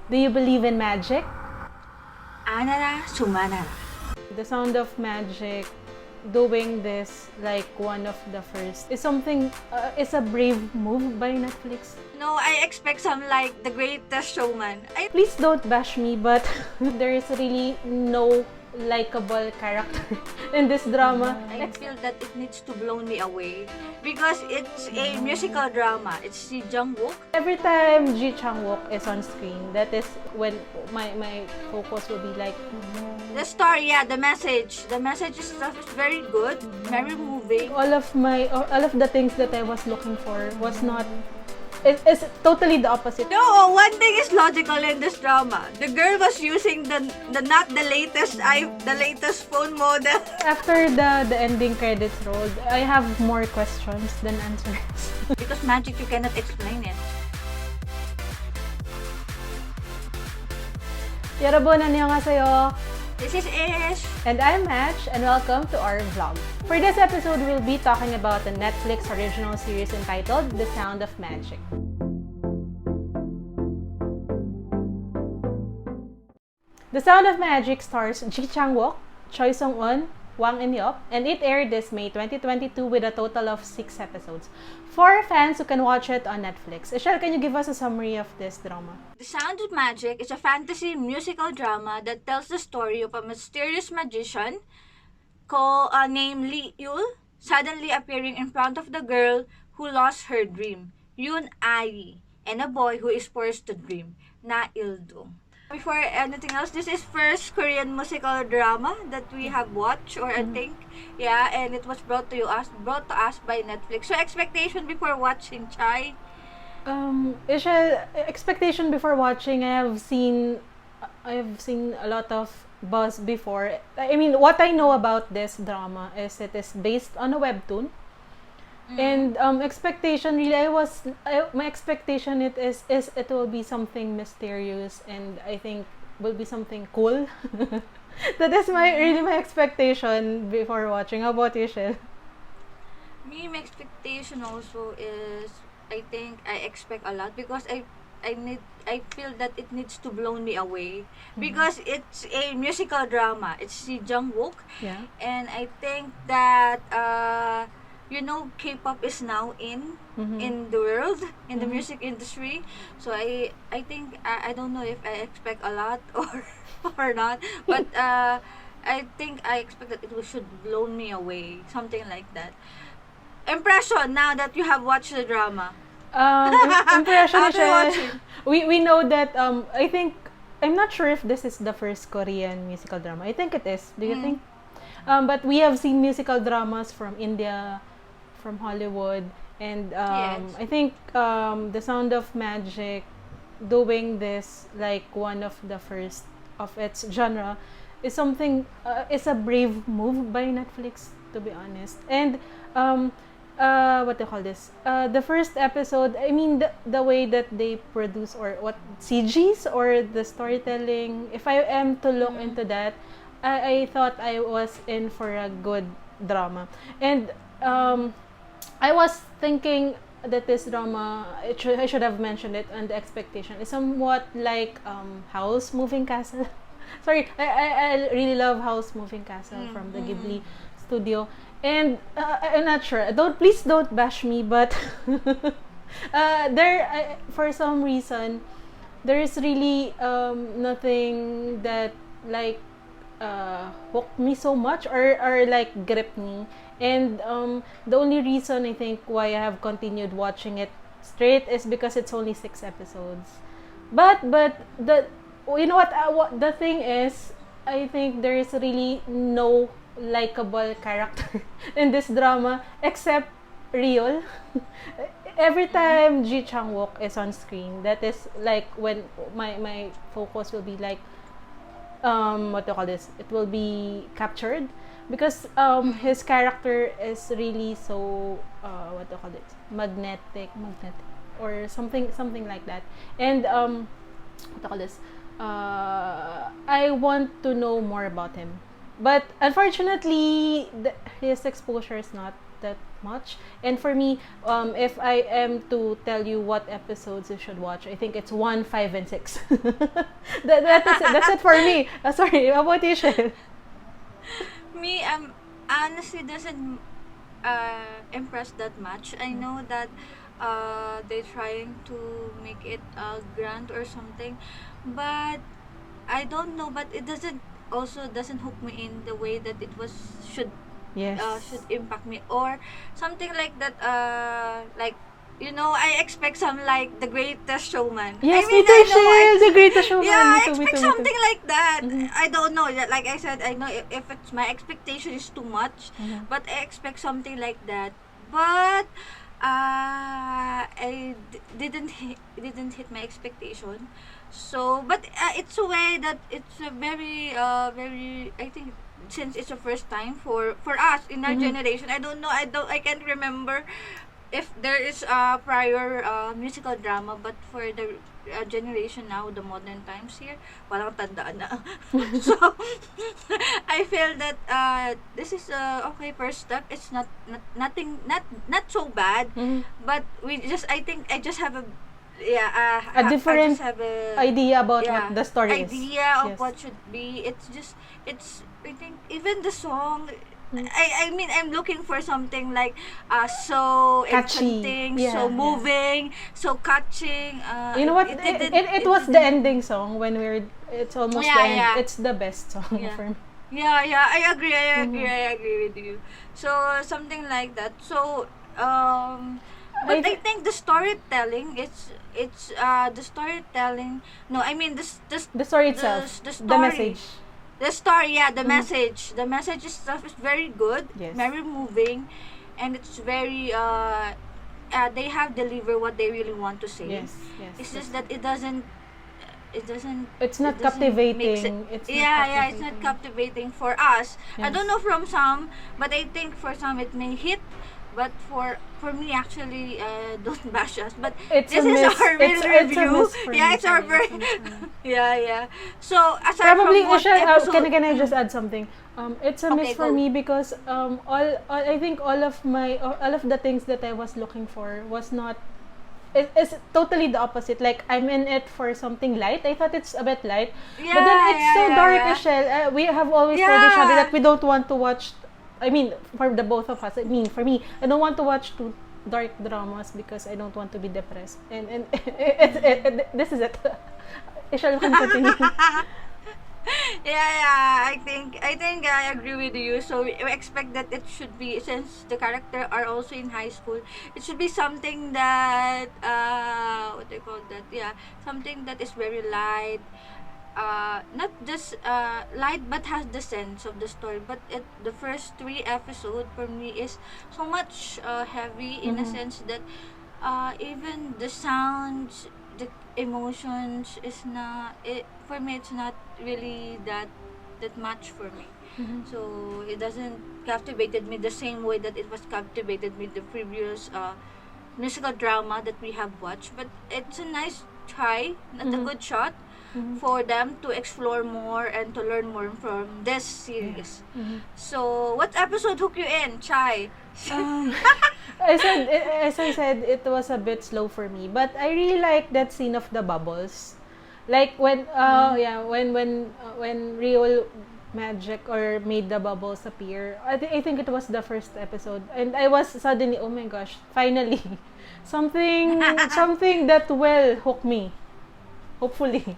Do you believe in magic? AnnaraSumanara. The Sound of Magic doing this like one of the first is something is a brave move by Netflix. No, I expect some like The Greatest Showman. Please don't bash me, but there is really no likable character in this drama. I feel that it needs to blow me away because it's a musical drama. It's Ji Chang Wook. Every time Ji Chang Wook is on screen, that is when my focus will be like, The story, yeah, the message is very good, very moving. all of the things that I was looking for was not. It's totally the opposite. No, one thing is logical in this drama. The girl was using the not the latest phone model. After the ending credits rolled, I have more questions than answers. Because magic, you cannot explain it. 여러분, 안녕하세요. This is Ish. And I'm Match, and welcome to our vlog. For this episode, we'll be talking about the Netflix original series entitled The Sound of Magic. The Sound of Magic stars Ji Chang Wook, Choi, Hwang, and Youp, and it aired this May 2022 with a total of 6 episodes. For fans who can watch it on Netflix. Ishel, can you give us a summary of this drama? The Sound of Magic is a fantasy musical drama that tells the story of a mysterious magician named Yul suddenly appearing in front of the girl who lost her dream, Yun-Ai, and a boy who is forced to dream, Na-Il-dong. Before anything else, this is first Korean musical drama that we have watched, or I think, yeah, and it was brought to us by Netflix. So expectation before watching, Chai? Ishel, expectation before watching, I have seen a lot of buzz before. I mean, what I know about this drama is it is based on a webtoon. And expectation really, my expectation is it will be something mysterious, and I think will be something cool. That is my expectation before watching. How about you, Shel? My expectation also is, I think I expect a lot because I feel that it needs to blow me away because it's a musical drama. It's Ji Chang Wook, Yeah. and I think that K-pop is now in the world, in the music industry. So I think I don't know if I expect a lot or not, but I think I expect that should blow me away, something like that. Impression now that you have watched the drama. Impression After siya. watching. We know that I think I'm not sure if this is the first Korean musical drama. I think it is. Do you think? But we have seen musical dramas from India, from Hollywood, and Yes. I think The Sound of Magic doing this like one of the first of its genre is something is a brave move by Netflix, to be honest. And what do you call this? The first episode, I mean, the way that they produce, or what CGs or the storytelling, if I am to look into that, I thought I was in for a good drama. And I was thinking that this drama, I should have mentioned it, and the expectation is somewhat like House Moving Castle. Sorry, I really love House Moving Castle from the Ghibli studio. And I'm not sure. Please don't bash me, but for some reason, there is really nothing that like hooked me so much, or like gripped me. And the only reason I think why I have continued watching it straight is because it's only 6 episodes. But the what the thing is, I think there is really no likable character in this drama except Ryul. Every time Ji Chang Wook is on screen, that is like when my focus will be like what do you call this? It will be captured because his character is really so what do you call it? Magnetic, or something like that. And what do you call this? I want to know more about him. But unfortunately, his exposure is not that much. And for me, if I am to tell you what episodes you should watch, I think it's 1, 5, and 6. That's it for me. Sorry, how about you, Shell? Me, honestly doesn't impress that much. I know that they're trying to make it grand or something, but I don't know. But it doesn't hook me in the way that it was should Yes. should impact me or something like that. Like I expect some like The Greatest Showman. Yes, I mean, me too, I know Shell. The Greatest Showman. yeah, Me I too, me expect too, me too. something like that. Mhm. I don't know. Like I said, I know if it's my expectation is too much, Mhm. but I expect something like that. But didn't hit my expectation. So, but it's a way that it's a very very, I think, since it's the first time for us in our Mhm. generation. I can't remember if there is a prior musical drama, but for the generation now, the modern times here, walang tandaan na. So I feel that this is okay first step. It's nothing, not so bad, Mhm. but I think I just have a A I different just have a idea about yeah what the story is. idea of Yes. what should be. It's I think even the song, Mm. I mean, I'm looking for something like so Catchy. enchanting, Yeah, so yeah. moving, so catching. You know what? It was the didn't- ending song when it's almost Yeah, the end. yeah. It's the best song Yeah. for me. Yeah, I agree, Mhm. I agree with you. So something like that. So I but I thi- think the storytelling, it's the storytelling. No, I mean The story itself, the the story. message. The story, yeah, the Mhm. message. The message itself is very good, Yes. very moving, and it's very they have delivered what they really want to say. Yes, yes. It's that's just that it doesn't It's not it doesn't make captivating. It's not yeah, it's not captivating. captivating for us. I Yes. don't know from some, but I think for some it may hit, but for me actually don't bash us, but It's this a is miss. our real It's a review. miss for Yeah, me. it's our Sorry, very it's a miss for me. yeah. So aside Probably, from what Usha, episode can I just add something? It's a miss Okay, for go. me because I think all of the things that I was looking for was not. It's totally the opposite. Like, I'm in it for something light. I thought it's a bit light, but then it's so dark, Michelle. We have always told each other Yeah. that we don't want to watch. I mean, for the both of us. I mean, for me, I don't want to watch too dark dramas because I don't want to be depressed. And this is it. Michelle, can continue. Yeah, I think I agree with you. So we expect that it should be, since the character are also in high school, it should be something that what they call that, yeah, something that is very light, not just light, but has the sense of the story. But the first 3 episodes for me is so much heavy in a Mhm. sense that even the sounds, the emotions is not it for me. It's not really that much for me. Mhm. So it doesn't captivated me the same way that it was captivated me the previous musical drama that we have watched. But it's a nice try, not a Mhm. good shot Mhm. for them to explore more and to learn more from this series. Mhm. So what episode hook you in, Chai? Um, as I said, it was a bit slow for me, but I really like that scene of the bubbles, like when when real magic or made the bubbles appear. I think it was the first episode, and I was suddenly, oh my gosh, finally, something that will hook me, hopefully.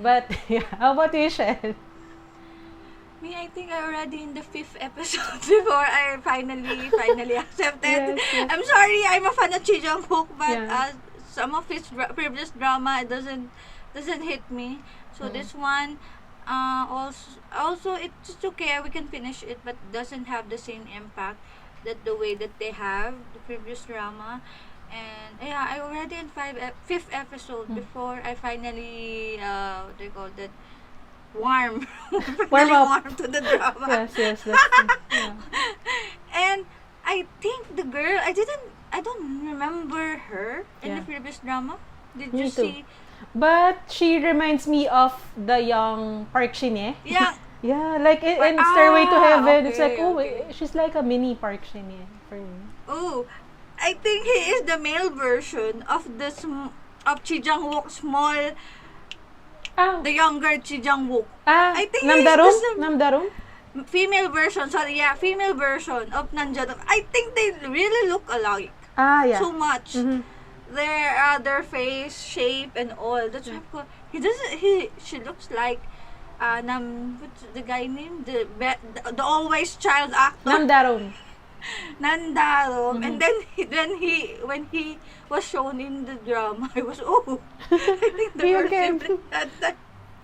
But yeah, how about you, Shell? Me, I think I already in the 5th episode before I finally accepted. Yes, yes. I'm sorry, I'm a fan of Ji Chang Wook, but Yeah. some of his previous drama it doesn't hit me. So this one, also it's okay. We can finish it, but doesn't have the same impact that the way that they have the previous drama. And yeah, I already in 5th episode before I finally what do you call that, warm Warm really up. warm to the drama. Yes, that's true. Yeah. And I think the girl, I don't remember her in the Yeah. previous drama. Did Me you too. see? But she reminds me of the young Park Shin-hye. Yeah. Yeah, like in Stairway to Heaven, it's like, okay, oh, okay. she's like a mini Park Shin-hye for me. Oh, I think he is the male version of of Ji Chang Wook small, the younger Ji Chang Wook. I think Namdarum? Female version, female version of Nanjadong. I think they really look alike. Yeah. So much. Mm-hmm. Their face, shape, and all. That's why she looks like what's the guy name? The always child actor. Namdarum. Nandarom. And then when he was shown in the drama, I was I think the girl simply had that.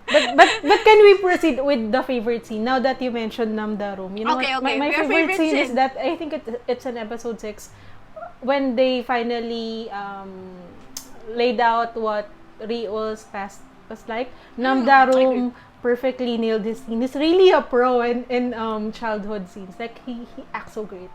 But can we proceed with the favorite scene now that you mentioned Namdarum? You know what? My favorite scene is that I think it's in episode 6 when they finally laid out what Ryul's past was like. Namdarum perfectly nailed his scene. He's really a pro in childhood scenes. Like he acts so great.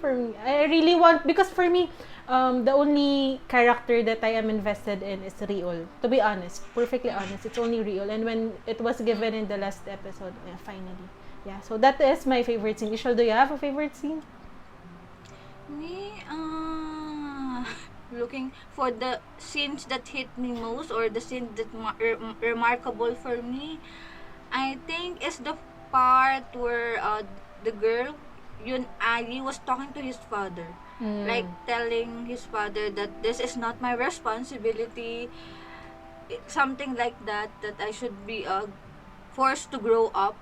For me, I really want, because for me, the only character that I am invested in is Ryul. To be honest, perfectly honest, it's only Ryul. And when it was given in the last episode, finally, so that is my favorite scene. Ishal, do you have a favorite scene? Me, looking for the scenes that hit me most, or the scene that remarkable for me, I think is the part where the girl Yun Ali was talking to his father, like telling his father that this is not my responsibility, something like that I should be forced to grow up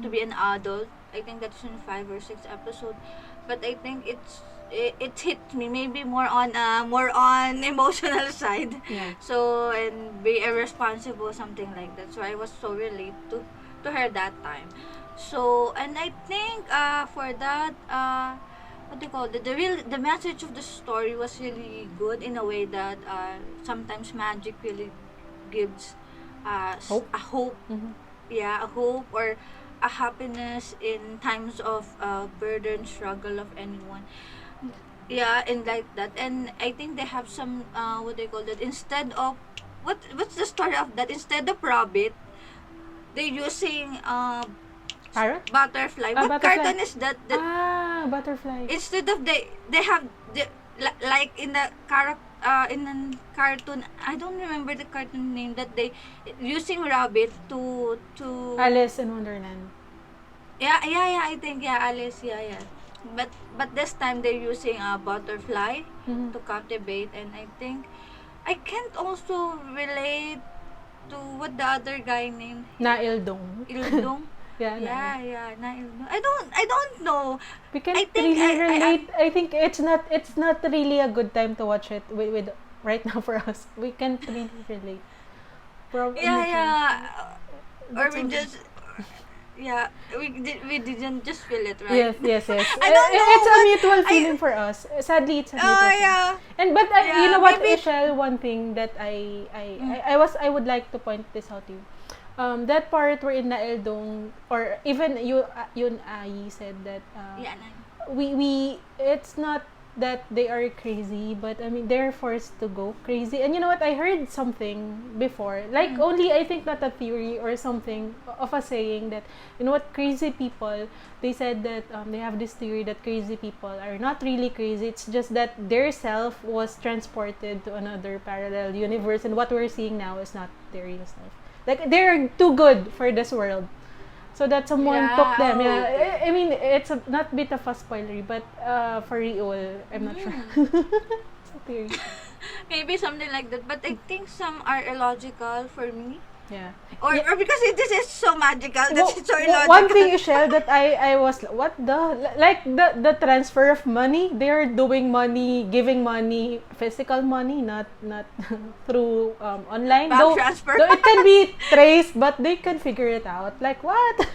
to be an adult. I think that's in 5 or 6 episode, but I think it hit me maybe more on emotional side. So, and be irresponsible, something like that. So I was so relate to her that time. So, and I think for that what do you call it, the message of the story was really good in a way that sometimes magic really gives hope. A hope. A hope or a happiness in times of burden, struggle of anyone. And like that. And I think they have some what do you call that, instead of what's the story of that, instead of rabbit, they're using Parrot? Butterfly. What butterfly. cartoon is that? Butterfly. Instead of they have like in the in a cartoon, I don't remember the cartoon name, that they using rabbit to Alice in Wonderland. I think Alice, but this time they're using a butterfly to captivate. And I think I can't also relate to what the other guy named Naildong. Ildong. Naildong. I don't know. We can't really relate. I think it's not really a good time to watch it with right now for us. We can't really relate. Probably. Or we just we didn't just feel it, right? Yes. I don't know. It's a mutual feeling for us. Sadly, it's a mutual feeling. And but you know what, Michelle? One thing that I would like to point this out to you. That part where in Naildong, or even Yun Ai said that we it's not that they are crazy, but I mean they're forced to go crazy. And you know what, I heard something before, like only I think not a theory or something of a saying, that you know what, crazy people, they said that they have this theory that crazy people are not really crazy, it's just that their self was transported to another parallel universe, and what we're seeing now is not their real self. Like they're too good for this world. So that someone took them. I mean, it's not bit of a spoilery, but for Ryul, I'm not sure. It's a theory. Maybe something like that. But I think some are illogical for me. Yeah. Or because this is so magical, that's so illogical. One thing, Ishel, that I was, what the transfer of money, they're doing money, giving money, physical money, not through online. Bank transfer. Though it can be traced, but they can figure it out. Like what?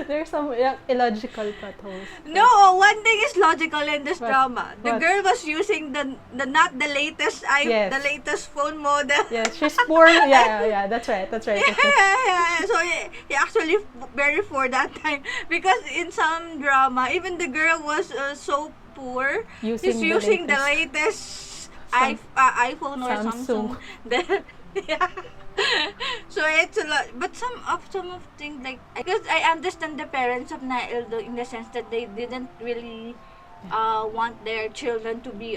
There's some illogical plot holes. No, one thing is logical in this drama. The girl was using the not the latest the latest phone model. Yes, she's poor. Yeah, that's right. Yeah. So he actually very poor that time, because in some drama, even the girl was so poor. She's using the latest iPhone or Samsung. So it's a lot, but some of things, like, because I understand the parents of Naildo in the sense that they didn't really want their children to be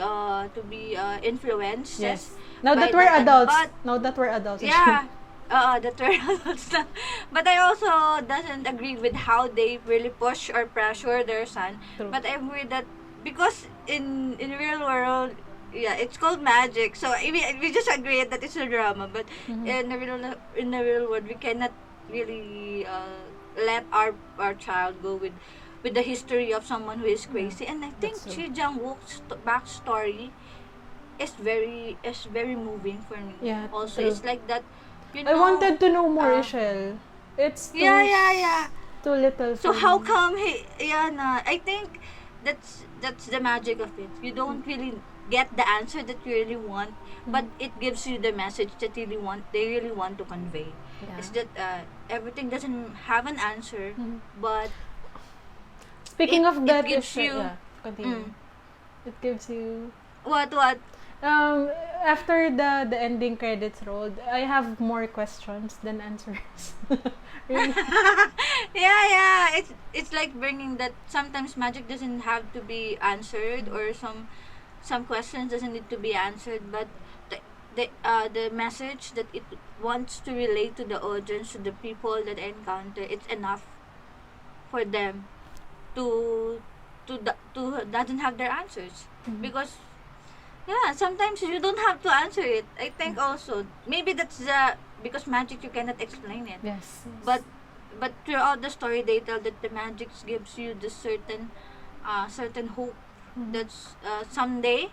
influenced. Yes. Now by that we're that, adults. but Now that we're adults. yeah, that we're adults na. But I also doesn't agree with how they really push or pressure their son. True. But I agree that because in real world, yeah, it's called magic. So we just agree that it's a drama. But in the real world, we cannot really let our child go with the history of someone who is crazy. And I think That's true. Ji Chang Wook's backstory is very moving for me. Yeah, Also, true. it's like that. You I know, wanted to know more, uh, Ishel. It's too, yeah. too little So for how me. come I think that's the magic of it. You don't really get the answer that you really want, but it gives you the message that they really want to convey. Yeah. It's that everything doesn't have an answer, but Speaking of it that, gives Ishel, you yeah, continue. mm, It gives you what after the ending credits rolled, I have more questions than answers. Really? yeah, it's like bringing that sometimes magic doesn't have to be answered, or some questions doesn't need to be answered, but the message that it wants to relate to the audience, to the people that encounter, it's enough for them to to doesn't have their answers. Because yeah, sometimes you don't have to answer it. I think also maybe that's the because magic you cannot explain it. Yes. But throughout the story they tell that the magic gives you the certain hope that someday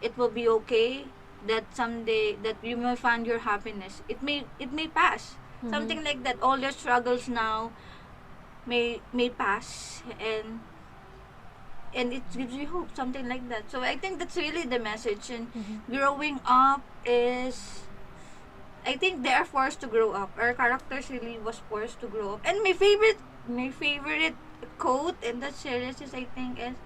it will be okay, that someday that you may find your happiness. It may pass. Something like that. All your struggles now may pass, and it gives you hope, something like that. So I think that's really the message. And growing up is, I think they are forced to grow up. Our characters really was forced to grow up. And my favorite quote in that series is, I think, is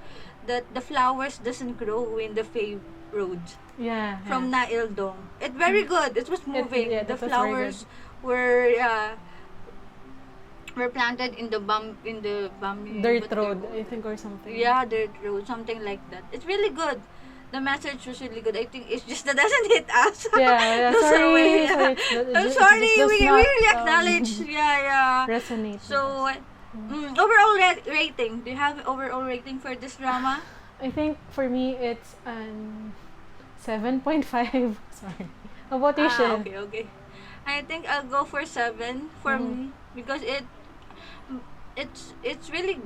that the flowers doesn't grow in the paved roads. Yeah. From Nail Dong. It's very good. It was moving. yeah, The that was very flowers were planted in the Dirt road, I think, or something. Yeah, dirt road, something like that. It's really good. The message was really good. I think it's just that doesn't hit us. Yeah, No, sorry. sorry. I'm It sorry. just does We not, really acknowledge. Yeah. resonate. So, with us. overall rating. Do you have an overall rating for this drama? I think for me it's 7.5. Sorry. How about you, Shin? Okay. I think I'll go for 7 for me, because it's really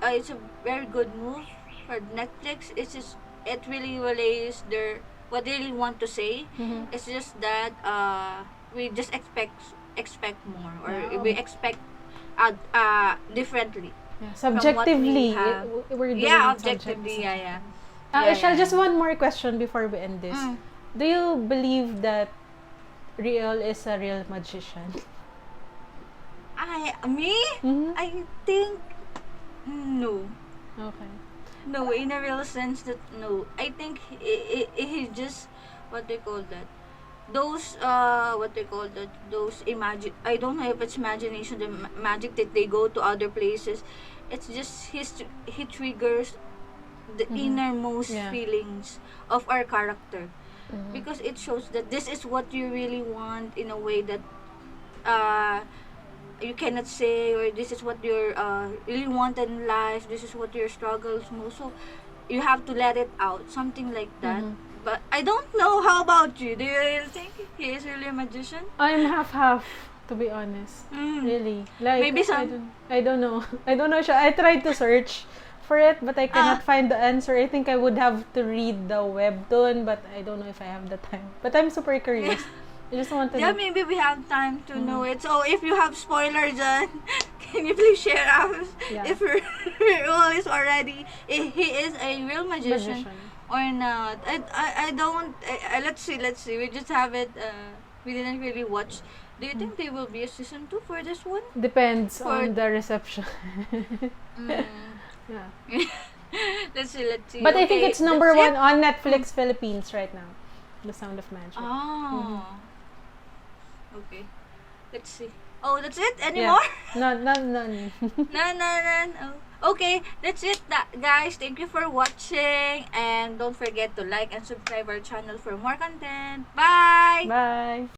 it's a very good move for Netflix. It really relays what they really want to say. It's just that we just expect more, or Yeah. we expect differently. Yeah, from what subjectively, we have. we're doing Yeah, it objectively, subjectively. yeah. Yeah, Ishel, yeah. just one more question before we end this. Mm. Do you believe that Real is a real magician? Me? Mhm. I think no. Okay. No, in a real sense, that no. I think he just, what they call that. Those what they call that. Those imagine. I don't know if it's imagination, the magic that they go to other places. It's just he triggers the innermost Yeah. feelings of our character, because it shows that this is what you really want, in a way that you cannot say, or this is what you really want in life, this is what your struggles most, so you have to let it out, something like that. But I don't know, how about you? Do you really think he is really a magician? I'm half, to be honest. Really. Like, Maybe some- I don't know. I don't know. I tried to search for it, but I cannot find the answer. I think I would have to read the webtoon, but I don't know if I have the time. But I'm super curious. I just want to Yeah, know. maybe we have time to know it. So if you have spoilers, then can you please share us Yeah. if Raul is already, if he is a real magician, or not? I don't. Let's see. We just have it. We didn't really watch. Do you think there will be a season 2 for this one? Depends For- on the reception. Yeah. Let's see. But I think Okay, it's number that's one on Netflix Philippines right now. The Sound of Magic. Oh. Okay. Let's see. Oh, that's it? Any Yeah. more? No. No. Okay, that's it, guys. Thank you for watching. And don't forget to like and subscribe our channel for more content. Bye! Bye!